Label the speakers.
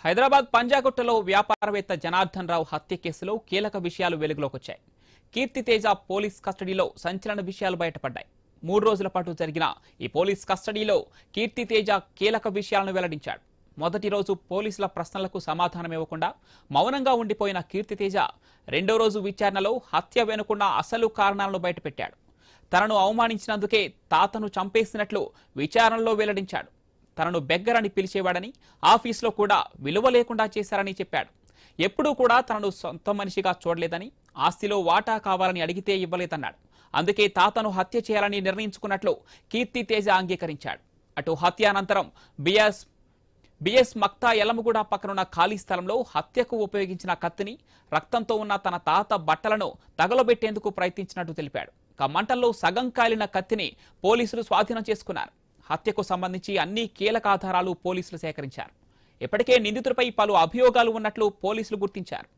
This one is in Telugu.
Speaker 1: హైదరాబాద్ పంజాగుట్టలో వ్యాపారవేత్త జనార్దన్ రావు హత్య కేసులో కీలక విషయాలు వెలుగులోకి వచ్చాయి. కీర్తితేజ పోలీస్ కస్టడీలో సంచలన విషయాలు బయటపడ్డాయి. 3 రోజుల పాటు జరిగిన ఈ పోలీస్ కస్టడీలో కీర్తితేజ కీలక విషయాలను వెల్లడించాడు. మొదటి రోజు పోలీసుల ప్రశ్నలకు సమాధానం ఇవ్వకుండా మౌనంగా ఉండిపోయిన కీర్తితేజ రెండో రోజు విచారణలో హత్య వెనుకున్న అసలు కారణాలను బయటపెట్టాడు. తనను అవమానించినందుకే తాతను చంపేసినట్లు విచారణలో వెల్లడించాడు. తనను బెగ్గర్ అని పిలిచేవాడని, ఆఫీసులో కూడా విలువ లేకుండా చేశారని చెప్పాడు. ఎప్పుడూ కూడా తనను సొంత మనిషిగా చూడలేదని, ఆస్తిలో వాటా కావాలని అడిగితే ఇవ్వలేదన్నాడు. అందుకే తాతను హత్య చేయాలని నిర్ణయించుకున్నట్లు కీర్తితేజ అంగీకరించాడు. అటు హత్య అనంతరం బిఎస్ మక్తా యలమగూడ పక్కనున్న ఖాళీ స్థలంలో హత్యకు ఉపయోగించిన కత్తిని, రక్తంతో ఉన్న తన తాత బట్టలను తగలబెట్టేందుకు ప్రయత్నించినట్టు తెలిపాడు. మంటల్లో సగం కాలిన కత్తిని పోలీసులు స్వాధీనం చేసుకున్నారు. హత్యకు సంబంధించి అన్ని కీలక ఆధారాలు పోలీసులు సేకరించారు. ఇప్పటికే నిందితుడిపై పలు అభియోగాలు ఉన్నట్లు పోలీసులు గుర్తించారు.